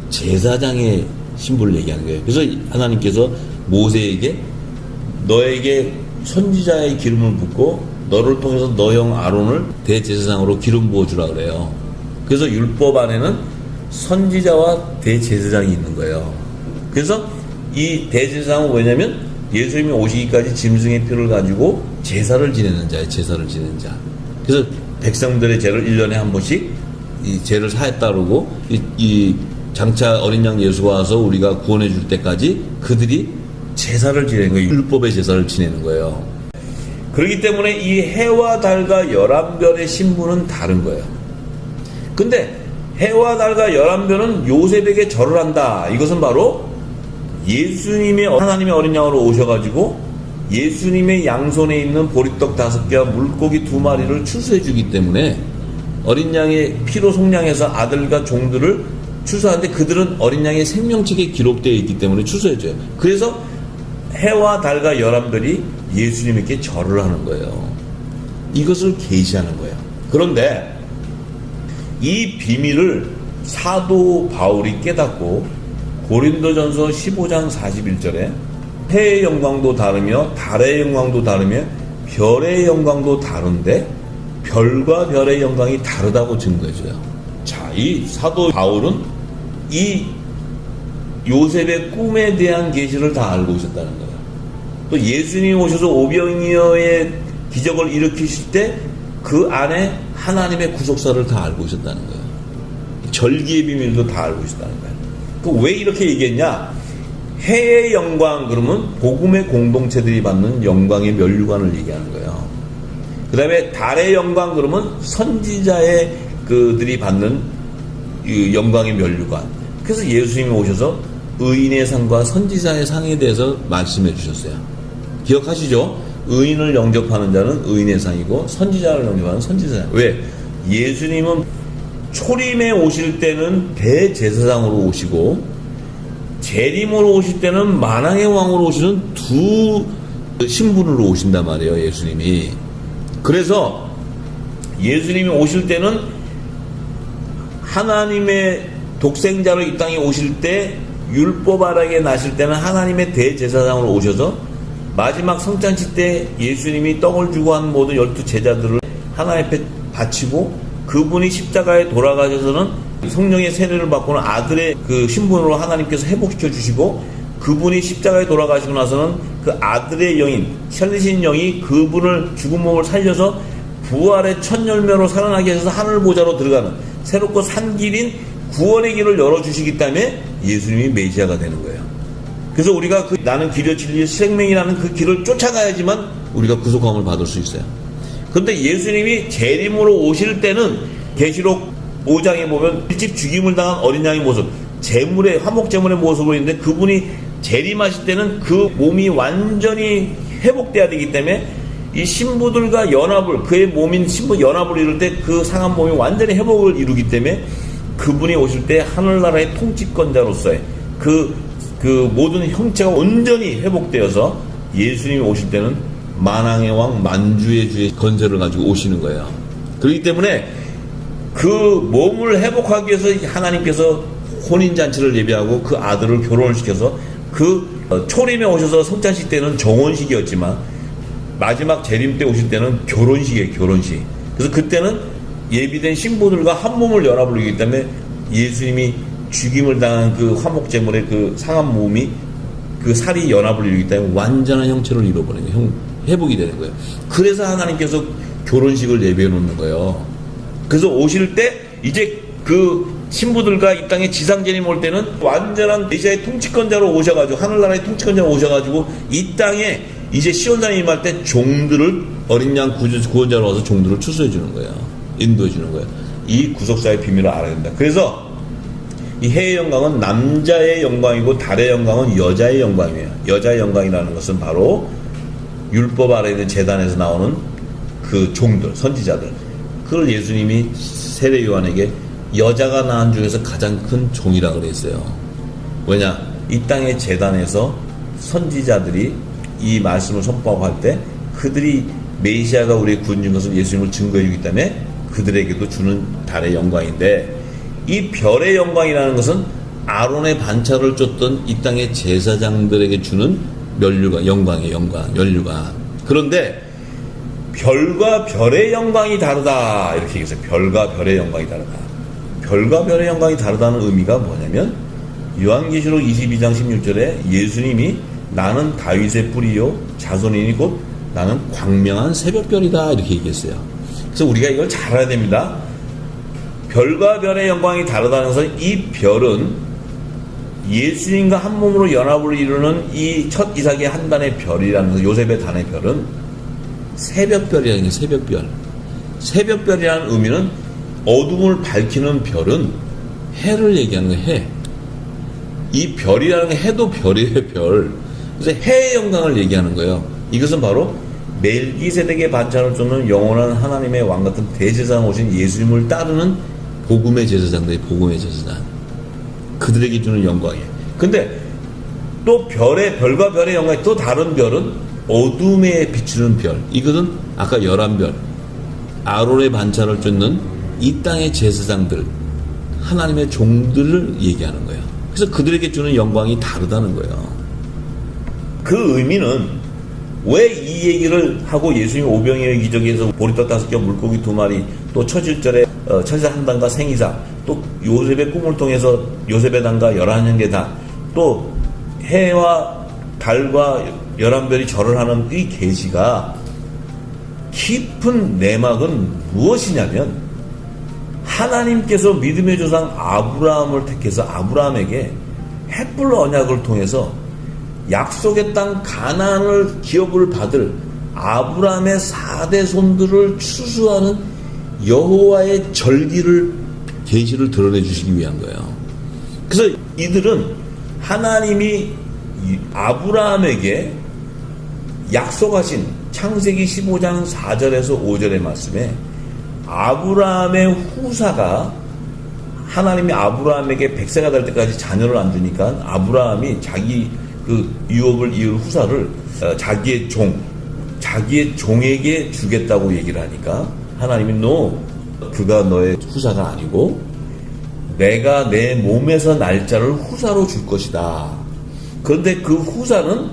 제사장의 신분을 얘기하는 거예요. 그래서 하나님께서 모세에게 너에게 선지자의 기름을 붓고 너를 통해서 너 형 아론을 대제사장으로 기름 부어주라 그래요. 그래서 율법 안에는 선지자와 대제사장이 있는 거예요. 그래서 이 대제사장은 뭐냐면 예수님이 오시기까지 짐승의 피를 가지고 제사를 지내는 자예요. 제사를 지내는 자. 그래서 백성들의 죄를 1년에 한 번씩 이 죄를 사했다 그러고 이 장차 어린 양 예수가 와서 우리가 구원해 줄 때까지 그들이 제사를 지내는 거예요. 율법의 제사를 지내는 거예요. 그렇기 때문에 이 해와 달과 11별의 신분은 다른 거예요. 근데 해와 달과 11별은 요셉에게 절을 한다. 이것은 바로 예수님의 하나님의 어린 양으로 오셔가지고 예수님의 양손에 있는 보리떡 5개와 물고기 2마리를 추수해 주기 때문에 어린 양의 피로 속량해서 아들과 종들을 추수하는데 그들은 어린 양의 생명책에 기록되어 있기 때문에 추수해 줘요. 그래서 해와 달과 11별이 예수님에게 절을 하는 거예요. 이것을 계시하는 거예요. 그런데 이 비밀을 사도 바울이 깨닫고 고린도전서 15장 41절에 해의 영광도 다르며 달의 영광도 다르며 별의 영광도 다른데 별과 별의 영광이 다르다고 증거해줘요. 자, 이 사도 바울은 이 요셉의 꿈에 대한 계시를 다 알고 있었다는 거예요. 또 예수님이 오셔서 오병이어의 기적을 일으키실 때 그 안에 하나님의 구속사를 다 알고 있었다는 거예요. 절기의 비밀도 다 알고 있었다는 거예요. 왜 이렇게 얘기했냐? 해의 영광 그러면 복음의 공동체들이 받는 영광의 면류관을 얘기하는 거예요. 그 다음에 달의 영광 그러면 선지자의 그들이 받는 영광의 면류관. 그래서 예수님이 오셔서 의인의 상과 선지자의 상에 대해서 말씀해 주셨어요. 기억하시죠? 의인을 영접하는 자는 의인의 상이고 선지자를 영접하는 선지자의 상. 왜? 예수님은 초림에 오실 때는 대제사장으로 오시고 재림으로 오실 때는 만왕의 왕으로 오시는 두 신분으로 오신단 말이에요. 예수님이. 그래서 예수님이 오실 때는 하나님의 독생자로 이 땅에 오실 때 율법 아래에 나실 때는 하나님의 대제사장으로 오셔서 마지막 성찬식 때 예수님이 떡을 주고 한 모든 12제자들을 하나님 앞에 바치고 그분이 십자가에 돌아가셔서는 성령의 세례를 받고는 아들의 그 신분으로 하나님께서 회복시켜 주시고 그분이 십자가에 돌아가시고 나서는 그 아들의 영인 살리신 영이 그분을 죽은 몸을 살려서 부활의 첫 열매로 살아나게 해서 하늘 보좌로 들어가는 새롭고 산 길인 구원의 길을 열어주시기 때문에 예수님이 메시아가 되는 거예요. 그래서 우리가 그 나는 길이요 진리요 생명이라는 그 길을 쫓아가야지만 우리가 구속함을 받을 수 있어요. 그런데 예수님이 재림으로 오실 때는 계시록 5장에 보면 일찍 죽임을 당한 어린 양의 모습, 제물의 화목 제물의 모습으로 있는데 그분이 재림하실 때는 그 몸이 완전히 회복돼야 되기 때문에 이 신부들과 연합을 그의 몸인 신부 연합을 이룰 때 그 상한 몸이 완전히 회복을 이루기 때문에 그분이 오실 때 하늘나라의 통치권자로서의 그 모든 형체가 온전히 회복되어서 예수님이 오실 때는 만왕의 왕 만주의 주의 건세를 가지고 오시는 거예요. 그렇기 때문에 그 몸을 회복하기 위해서 하나님께서 혼인잔치를 예비하고 그 아들을 결혼을 시켜서 그 초림에 오셔서 성찬식 때는 정혼식이었지만 마지막 재림 때 오실 때는 결혼식이에요. 결혼식. 그래서 그때는 예비된 신부들과 한 몸을 연합을 이루기 때문에 예수님이 죽임을 당한 그 화목제물의 그 상한 몸이 그 살이 연합을 이루기 때문에 완전한 형체를 잃어버리는 거예요. 회복이 되는 거예요. 그래서 하나님께서 결혼식을 예비해 놓는 거예요. 그래서 오실 때 이제 그 신부들과 이 땅에 지상재림 올 때는 완전한 메시아의 통치권자로 오셔가지고 하늘나라의 통치권자로 오셔가지고 이 땅에 이제 시온산에 임할 때 종들을 어린 양 구원자로 와서 종들을 추수해 주는 거예요. 인도해 주는 거예요. 이 구속사의 비밀을 알아야 된다. 그래서 이 해의 영광은 남자의 영광이고 달의 영광은 여자의 영광이에요. 여자의 영광이라는 것은 바로 율법 아래 있는 제단에서 나오는 그 종들, 선지자들. 그걸 예수님이 세례 요한에게 여자가 낳은 중에서 가장 큰 종이라고 그랬어요. 왜냐? 이 땅의 제단에서 선지자들이 이 말씀을 선포하고 할 때 그들이 메시아가 우리의 구원인 것을 예수님을 증거해 주기 때문에 그들에게도 주는 달의 영광인데, 이 별의 영광이라는 것은 아론의 반차를 쫓던 이 땅의 제사장들에게 주는 면류관, 영광의 영광, 면류관. 그런데 별과 별의 영광이 다르다 이렇게 얘기했어요. 별과 별의 영광이 다르다. 별과 별의 영광이 다르다는 의미가 뭐냐면, 요한계시록 22장 16절에 예수님이 나는 다윗의 뿌리요 자손이니 곧 나는 광명한 새벽별이다 이렇게 얘기했어요. 그래서 우리가 이걸 잘 알아야 됩니다. 별과 별의 영광이 다르다는 것은, 이 별은 예수님과 한 몸으로 연합을 이루는 이 첫 이삭의 한 단의 별이라는 것, 요셉의 단의 별은 새벽별이라는 게, 새벽별. 새벽별이라는 의미는 어둠을 밝히는 별은 해를 얘기하는 거예요. 해. 이 별이라는 게 해도 별이에요, 별. 그래서 해의 영광을 얘기하는 거예요. 이것은 바로 멜기세덱의 반찬을 쫓는 영원한 하나님의 왕 같은 대제사장 오신 예수님을 따르는 복음의 제사장들이, 복음의 제사장, 그들에게 주는 영광이에요. 근데 또 별과 별의 영광이 또 다른 별은 어둠에 비추는 별. 이것은 아까 11별, 아론의 반찬을 쫓는 이 땅의 제사장들, 하나님의 종들을 얘기하는 거예요. 그래서 그들에게 주는 영광이 다르다는 거예요. 그 의미는 왜 이 얘기를 하고 예수님 오병이어의 기적에서 보리떡 5개 물고기 2마리, 또 초실절에 천사 한 단과 생이사, 또 요셉의 꿈을 통해서 요셉의 단과 11형제 단, 또 해와 달과 11별이 절을 하는 이 계시가 깊은 내막은 무엇이냐면, 하나님께서 믿음의 조상 아브라함을 택해서 아브라함에게 햇불 언약을 통해서 약속의 땅 가나안을 기업을 받을 아브라함의 4대 손들을 추수하는 여호와의 절기를, 계시를 드러내 주시기 위한 거예요. 그래서 이들은 하나님이 아브라함에게 약속하신 창세기 15장 4절에서 5절의 말씀에, 아브라함의 후사가, 하나님이 아브라함에게 100세가 될 때까지 자녀를 안 주니까 아브라함이 자기 그 유업을 이을 후사를 자기의 종에게 주겠다고 얘기를 하니까 하나님이 그가 너의 후사가 아니고 내가 내 몸에서 날 자를 후사로 줄 것이다. 그런데 그 후사는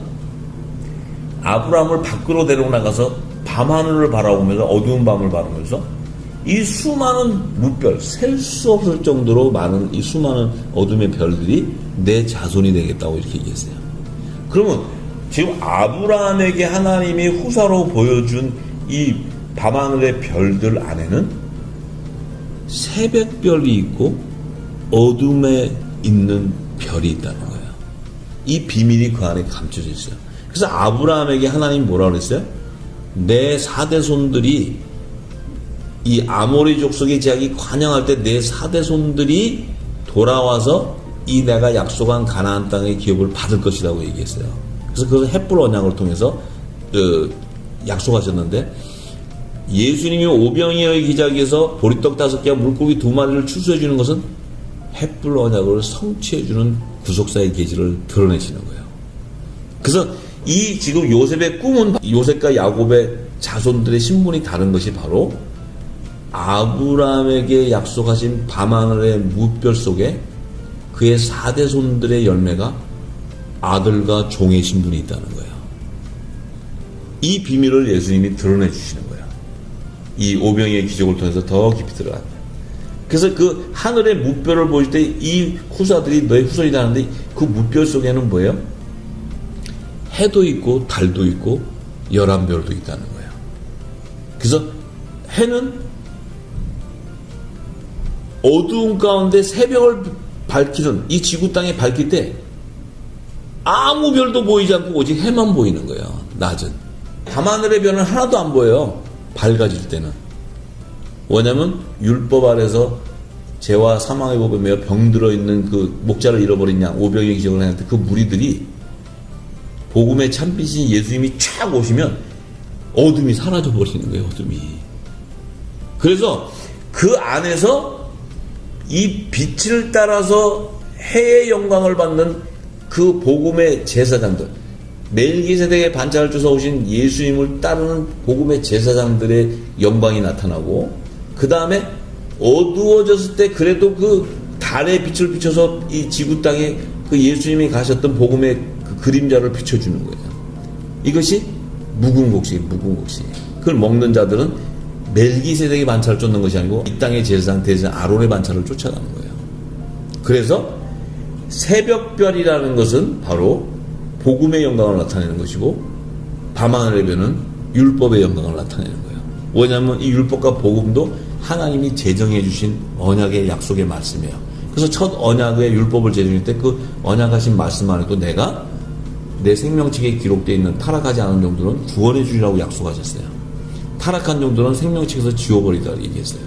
아브라함을 밖으로 데리고 나가서 밤하늘을 바라보면서, 어두운 밤을 바라보면서 이 수많은 무별, 셀 수 없을 정도로 많은 이 수많은 어둠의 별들이 내 자손이 되겠다고 이렇게 얘기했어요. 그러면 지금 아브라함에게 하나님이 후사로 보여준 이 밤하늘의 별들 안에는 새벽별이 있고 어둠에 있는 별이 있다는 거예요. 이 비밀이 그 안에 감춰져 있어요. 그래서 아브라함에게 하나님이 뭐라고 그랬어요? 내 4대 손들이, 이 아모리 족속의 제약이 관영할 때 내 4대 손들이 돌아와서 이 내가 약속한 가나안 땅의 기업을 받을 것이라고 얘기했어요. 그래서 그것을 햇불 언약을 통해서 약속하셨는데, 예수님이 오병이어의 기적에서 보리떡 5개와 물고기 2마리를 추수해 주는 것은 햇불 언약을 성취해 주는 구속사의 계시를 드러내시는 거예요. 그래서 이 지금 요셉의 꿈은, 요셉과 야곱의 자손들의 신분이 다른 것이 바로 아브라함에게 약속하신 밤하늘의 무별 속에 그의 4대 손들의 열매가 아들과 종의 신분이 있다는 거예요. 이 비밀을 예수님이 드러내 주시는 거예요. 이 오병이의 기적을 통해서 더 깊이 들어간다. 그래서 그 하늘의 무별을 보일 때 이 후사들이 너의 후손이다 하는데, 그 무별 속에는 뭐예요? 해도 있고 달도 있고 11별도 있다는 거예요. 그래서 해는 어두운 가운데 새벽을 밝히는, 이 지구 땅에 밝힐 때 아무 별도 보이지 않고 오직 해만 보이는 거예요. 낮은 밤하늘의 별은 하나도 안 보여요. 밝아질 때는. 왜냐면 율법 아래서 죄와 사망의 법에 매여 병들어 있는 그 목자를 잃어버린 양, 오병이의 기적을 했는데 그 무리들이 복음의 참빛인 예수님이 촥 오시면 어둠이 사라져 버리는 거예요. 어둠이. 그래서 그 안에서 이 빛을 따라서 해의 영광을 받는 그 복음의 제사장들, 멜기세덱의 반차를 주서 오신 예수님을 따르는 복음의 제사장들의 영광이 나타나고, 그 다음에 어두워졌을 때 그래도 그 달의 빛을 비춰서 이 지구 땅에 그 예수님이 가셨던 복음의 그 그림자를 비춰주는 거예요. 이것이 묵은곡식이에요. 그걸 먹는 자들은 멜기세덱의 반차를 쫓는 것이 아니고 이 땅의 제사장 대제사장 아론의 반차를 쫓아가는 거예요. 그래서 새벽별이라는 것은 바로 복음의 영광을 나타내는 것이고, 밤하늘의 별은 율법의 영광을 나타내는 거예요. 왜냐하면 이 율법과 복음도 하나님이 제정해 주신 언약의 약속의 말씀이에요. 그래서 첫 언약의 율법을 제정할 때 그 언약하신 말씀 안에도 내가 내 생명책에 기록되어 있는 타락하지 않은 정도는 구원해 주리라고 약속하셨어요. 타락한 정도는 생명책에서 지워버리다 얘기했어요.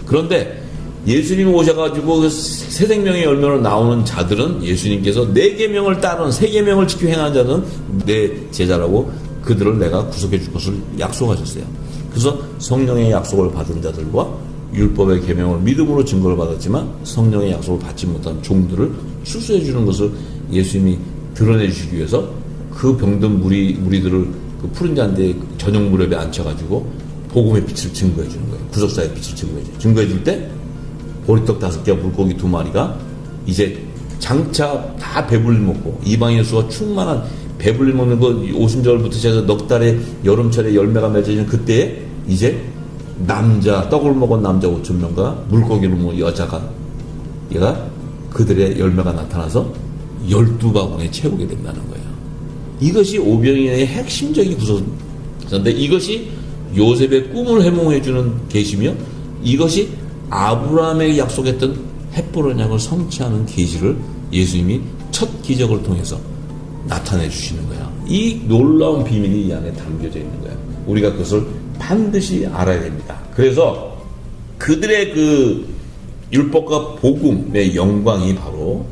그런데 예수님이 오셔가지고 그 새 생명의 열매로 나오는 자들은 예수님께서 내 계명을 따르는 새 계명을 지켜 행하는 자는 내 제자라고 그들을 내가 구속해 줄 것을 약속하셨어요. 그래서 성령의 약속을 받은 자들과 율법의 계명을 믿음으로 증거를 받았지만 성령의 약속을 받지 못한 종들을 추수해 주는 것을 예수님이 드러내 주시기 위해서 그 병든 무리들을 그 푸른 잔디에 저녁 무렵에 앉혀가지고 복음의 빛을 증거해 주는 거예요. 구속사의 빛을 증거해 줄 때 보리떡 5개와 물고기 2마리가 이제 장차 다 배불리 먹고 이방인의 수가 충만한 배불리 먹는 거 오순절부터 시작해서 넉 달의 여름철에 열매가 맺어지는 그때에 이제 떡을 먹은 남자 5,000명과 물고기를 먹은 여자가 얘가 그들의 열매가 나타나서 12바구니에 채우게 된다는 거예요. 이것이 오병이어의 핵심적인 구속인데, 이것이 요셉의 꿈을 해몽해주는 계시며, 이것이 아브라함에게 약속했던 헷볼 언약을 성취하는 계시를 예수님이 첫 기적을 통해서 나타내 주시는 거야. 이 놀라운 비밀이 이 안에 담겨져 있는 거야. 우리가 그것을 반드시 알아야 됩니다. 그래서 그들의 그 율법과 복음의 영광이 바로,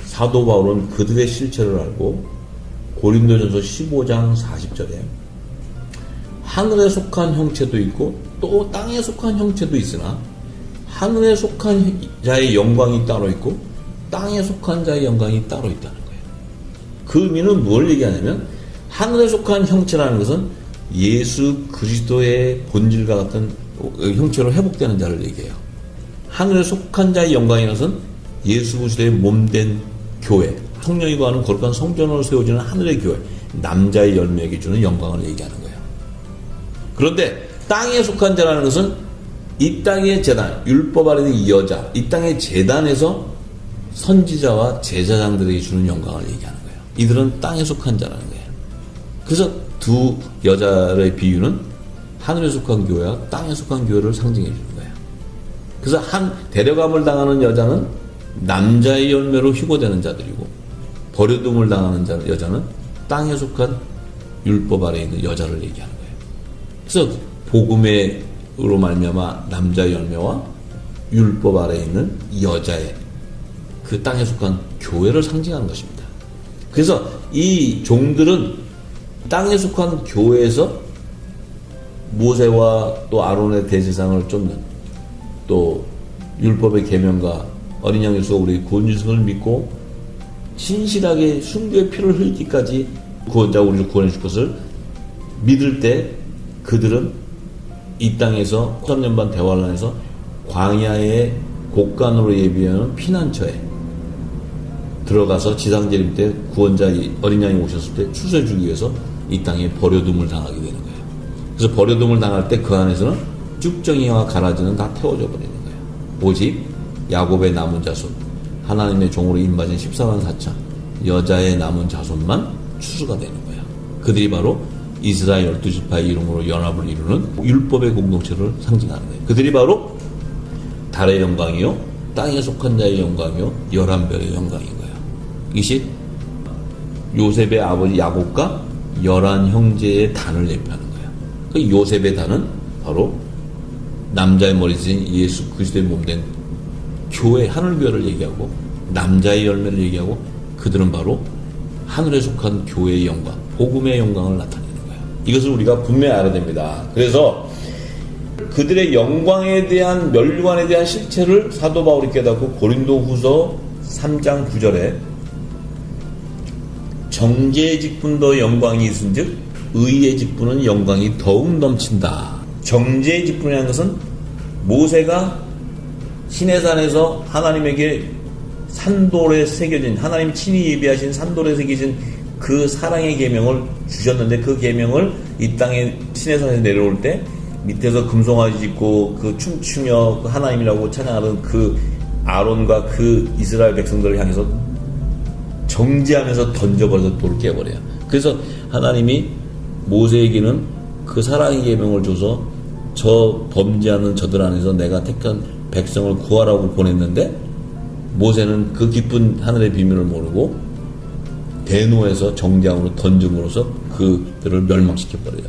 사도 바울은 그들의 실체를 알고 고린도전서 15장 40절에 하늘에 속한 형체도 있고 또 땅에 속한 형체도 있으나 하늘에 속한 자의 영광이 따로 있고 땅에 속한 자의 영광이 따로 있다는 거예요. 그 의미는 뭘 얘기하냐면, 하늘에 속한 형체라는 것은 예수 그리스도의 본질과 같은 형체로 회복되는 자를 얘기해요. 하늘에 속한 자의 영광이라는 것은 예수 그리스도의 몸된 교회, 성령이 거하는 거룩한 성전으로 세워지는 하늘의 교회, 남자의 열매에게 주는 영광을 얘기하는 거예요. 그런데 땅에 속한 자라는 것은 이 땅의 제단, 율법 아래 이 여자, 이 땅의 제단에서 선지자와 제사장들에게 주는 영광을 얘기하는 거예요. 이들은 땅에 속한 자라는 거예요. 그래서 두 여자의 비유는 하늘에 속한 교회와 땅에 속한 교회를 상징해 주는 거예요. 그래서 데려감을 당하는 여자는 남자의 열매로 휴고되는 자들이고, 버려둠을 당하는 여자는 땅에 속한 율법 아래 있는 여자를 얘기하는 거예요. 그래서 복음으로 말미암아 남자의 열매와 율법 아래 있는 여자의 그 땅에 속한 교회를 상징하는 것입니다. 그래서 이 종들은 땅에 속한 교회에서 모세와 또 아론의 대제사장을 쫓는, 또 율법의 계명과 어린 양 예수가 우리 구원주심을 믿고 신실하게 순교의 피를 흘리기까지 구원자 우리를 구원해 줄 것을 믿을 때, 그들은 이 땅에서 3년 반 대환란에서 광야의 곡간으로 예비하는 피난처에 들어가서 지상재림 때 구원자 어린 양이 오셨을 때 추수해 주기 위해서 이 땅에 버려둠을 당하게 되는 거예요. 그래서 버려둠을 당할 때 그 안에서는 쭉정이와 가라지는 다 태워져 버리는 거예요. 오직 야곱의 남은 자손, 하나님의 종으로 인받은 14만 4천 여자의 남은 자손만 추수가 되는 거예요. 그들이 바로 이스라엘 12지파의 이름으로 연합을 이루는 율법의 공동체를 상징하는 거예요. 그들이 바로 달의 영광이요, 땅에 속한 자의 영광이요, 11별의 영광인 거예요. 이것이 요셉의 아버지 야곱과 11 형제의 단을 예표하는 거예요. 그 요셉의 단은 바로 남자의 머리신 예수 그리스도의 몸된 교회, 하늘교회를 얘기하고, 남자의 열매를 얘기하고, 그들은 바로 하늘에 속한 교회의 영광, 복음의 영광을 나타내는 거예요. 이것을 우리가 분명히 알아야 됩니다. 그래서 그들의 영광에 대한, 멸류관에 대한 실체를 사도 바울이 깨닫고 고린도후서 3장 9절에 정죄의 직분도 영광이 있은즉 의의 직분은 영광이 더욱 넘친다. 정죄의 직분이라는 것은 모세가 시내산에서 하나님에게 산돌에 새겨진, 하나님 친히 예비하신 산돌에 새겨진 그 사랑의 계명을 주셨는데, 그 계명을 이 땅에 시내산에서 내려올 때 밑에서 금송아지 짓고 그 춤추며 그 하나님이라고 찬양하던 그 아론과 그 이스라엘 백성들을 향해서 정죄하면서 던져버려서 돌을 깨버려요. 그래서 하나님이 모세에게는 그 사랑의 계명을 줘서 저 범죄하는 저들 안에서 내가 택한 백성을 구하라고 보냈는데, 모세는 그 깊은 하늘의 비밀을 모르고 대노에서 정죄함으로 던짐으로써 그들을 멸망시켜버려요.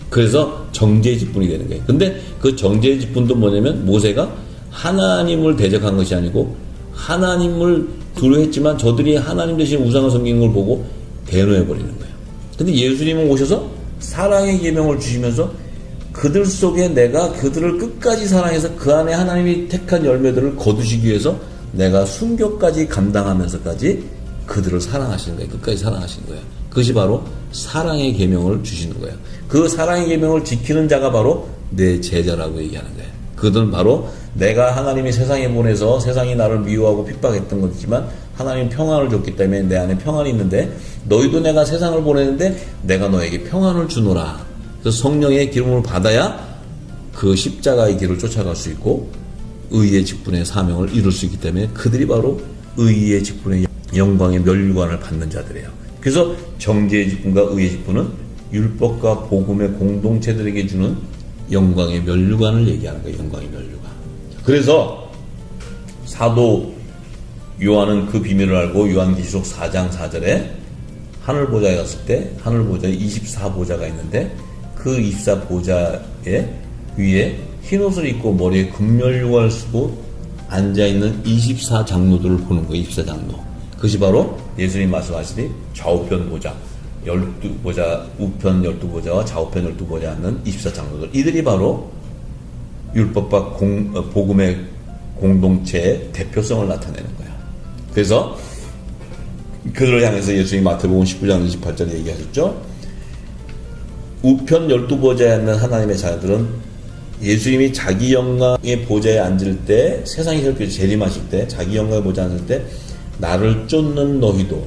그래서 정죄의 직분이 되는 거예요. 근데 그 정죄의 직분도 뭐냐면, 모세가 하나님을 대적한 것이 아니고 하나님을 두려워했지만 저들이 하나님 대신 우상을 섬기는 걸 보고 대노해버리는 거예요. 근데 예수님은 오셔서 사랑의 계명을 주시면서 그들 속에 내가 그들을 끝까지 사랑해서 그 안에 하나님이 택한 열매들을 거두시기 위해서 내가 순교까지 감당하면서까지 그들을 사랑하시는 거예요. 끝까지 사랑하시는 거예요. 그것이 바로 사랑의 계명을 주시는 거예요. 그 사랑의 계명을 지키는 자가 바로 내 제자라고 얘기하는 거예요. 그들은 바로 내가 하나님이 세상에 보내서 세상이 나를 미워하고 핍박했던 거지만 하나님 평안을 줬기 때문에 내 안에 평안이 있는데, 너희도 내가 세상을 보내는데 내가 너에게 평안을 주노라. 그래서 성령의 기름을 받아야 그 십자가의 길을 쫓아갈 수 있고 의의 직분의 사명을 이룰 수 있기 때문에 그들이 바로 의의 직분의 영광의 멸류관을 받는 자들이에요. 그래서 정죄의 직분과 의의 직분은 율법과 복음의 공동체들에게 주는 영광의 멸류관을 얘기하는 거예요. 영광의 멸류관. 그래서 사도 요한은 그 비밀을 알고 요한계시록 4장 4절에 하늘보좌에 갔을 때 하늘보좌에 24보좌가 있는데, 그 24보좌의 위에 흰옷을 입고 머리에 금면류관을 쓰고 앉아있는 24장로들을 보는 거예요. 24장로. 그것이 바로 예수님 말씀하시니 좌우편 보좌, 12보좌, 우편 12보좌와 좌우편 12보좌에 앉는 24장로들. 이들이 바로 율법과 복음의 공동체의 대표성을 나타내는 거예요. 그래서 그들을 향해서 예수님이 마태복음 19장 28절에 얘기하셨죠. 우편 12보좌에 앉는 하나님의 자녀들은 예수님이 자기 영광의 보좌에 앉을 때, 세상이 혈기를 재림하실 때 자기 영광의 보좌에 앉을 때 나를 쫓는 너희도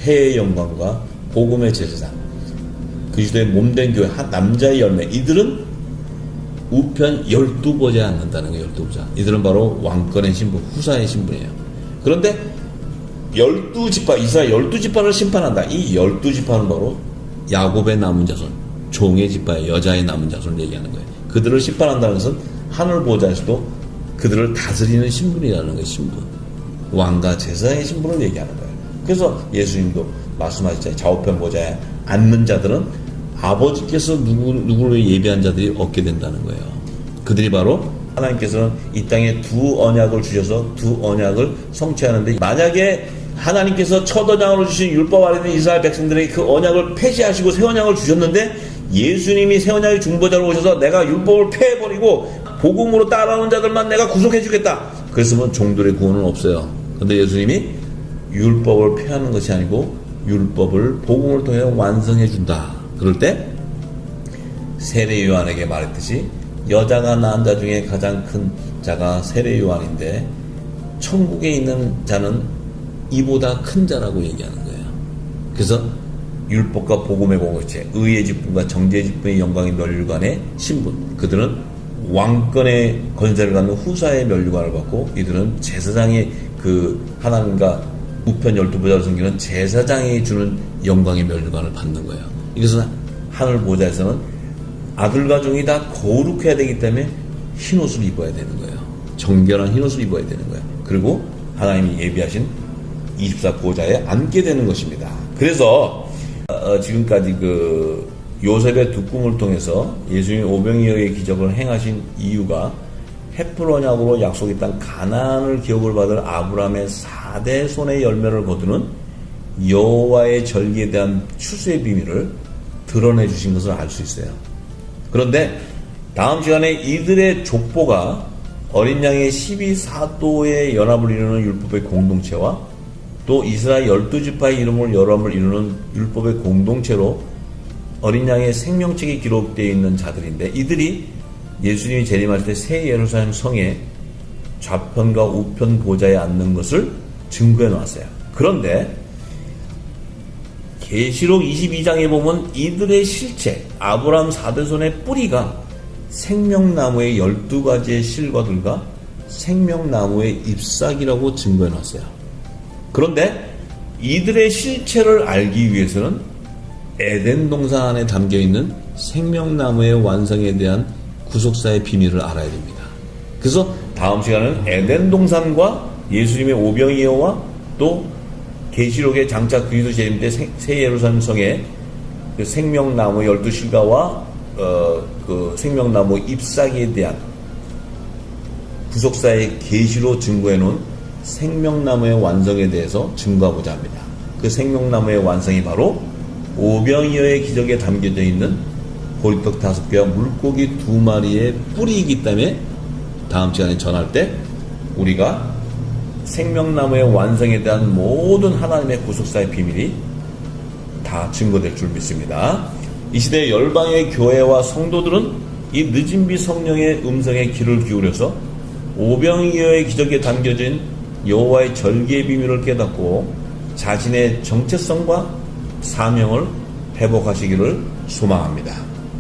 해의 영광과 복음의 제사장, 그리스도의 몸된 교회 남자의 열매, 이들은 우편 12보좌에 앉는다는 거예요. 12보좌. 이들은 바로 왕권의 신분, 후사의 신분이에요. 그런데 12지파, 이스라엘 12지파를 심판한다. 이 12지파는 바로 야곱의 남은 자손, 종의 지파의 여자의 남은 자손을 얘기하는 거예요. 그들을 심판한다는 것은 하늘 보좌에서도 그들을 다스리는 신분이라는 거예요. 신분. 왕과 제사장의 신분을 얘기하는 거예요. 그래서 예수님도 말씀하셨잖아요. 좌우편 보좌에 앉는 자들은 아버지께서 누구를 예비한 자들이 얻게 된다는 거예요. 그들이 바로 하나님께서는 이 땅에 두 언약을 주셔서 두 언약을 성취하는데, 만약에 하나님께서 첫 언약으로 주신 율법 아래 있는 이스라엘 백성들에게 그 언약을 폐지하시고 새 언약을 주셨는데, 예수님이 새 언약의 중보자로 오셔서 내가 율법을 폐해버리고 복음으로 따라오는 자들만 내가 구속해주겠다. 그랬으면 종들의 구원은 없어요. 그런데 예수님이 율법을 폐하는 것이 아니고 율법을 복음을 통해 완성해준다. 그럴 때 세례 요한에게 말했듯이 여자가 낳은 자 중에 가장 큰 자가 세례 요한인데, 천국에 있는 자는 이보다 큰 자라고 얘기하는 거예요. 그래서 율법과 복음의 공동체, 의의 직분과 정죄의 직분의 영광의 멸류관의 신분, 그들은 왕권의 권세를 갖는 후사의 멸류관을 받고, 이들은 제사장의 그 하나님과 우편 12보좌를 섬기는 제사장이 주는 영광의 멸류관을 받는 거예요. 그래서 하늘 보좌에서는 아들과 종이 다 거룩해야 되기 때문에 흰옷을 입어야 되는 거예요. 정결한 흰옷을 입어야 되는 거예요. 그리고 하나님이 예비하신 24보좌에 앉게 되는 것입니다. 그래서 지금까지 그 요셉의 두 꿈을 통해서 예수님이 오병이어의 기적을 행하신 이유가 햇불 언약으로 약속의 땅 가나안을 기업을 받을 아브라함의 4대 손의 열매를 거두는 여호와의 절기에 대한 추수의 비밀을 드러내 주신 것을 알 수 있어요. 그런데 다음 시간에 이들의 족보가 어린 양의 12사도의 연합을 이루는 율법의 공동체와 또 이스라엘 12지파의 이름을 여러함을 이루는 율법의 공동체로 어린 양의 생명책이 기록되어 있는 자들인데, 이들이 예수님이 재림할 때 새 예루살렘 성에 좌편과 우편 보좌에 앉는 것을 증거해 놓았어요. 그런데 계시록 22장에 보면 이들의 실체, 아브라함 4대손의 뿌리가 생명나무의 12가지의 실과들과 생명나무의 잎사귀라고 증거해 놨어요. 그런데 이들의 실체를 알기 위해서는 에덴 동산 안에 담겨있는 생명나무의 완성에 대한 구속사의 비밀을 알아야 됩니다. 그래서 다음 시간에는 에덴 동산과 예수님의 오병이어와 또 계시록의 장차 그리스도 재림 때 새 예루살렘 성의 그 생명나무 12실과와 그 생명나무 잎사귀에 대한 구속사의 계시로 증거해 놓은 생명나무의 완성에 대해서 증거하고자 합니다. 그 생명나무의 완성이 바로 오병이어의 기적에 담겨져 있는 보리떡 5개와 물고기 2마리의 뿌리이기 때문에 다음 시간에 전할 때 우리가 생명나무의 완성에 대한 모든 하나님의 구속사의 비밀이 다 증거될 줄 믿습니다. 이 시대 열방의 교회와 성도들은 이 늦은 비 성령의 음성에 귀를 기울여서 오병이어의 기적에 담겨진 여호와의 절기의 비밀을 깨닫고 자신의 정체성과 사명을 회복하시기를 소망합니다.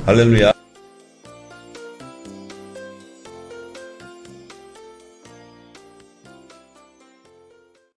할렐루야.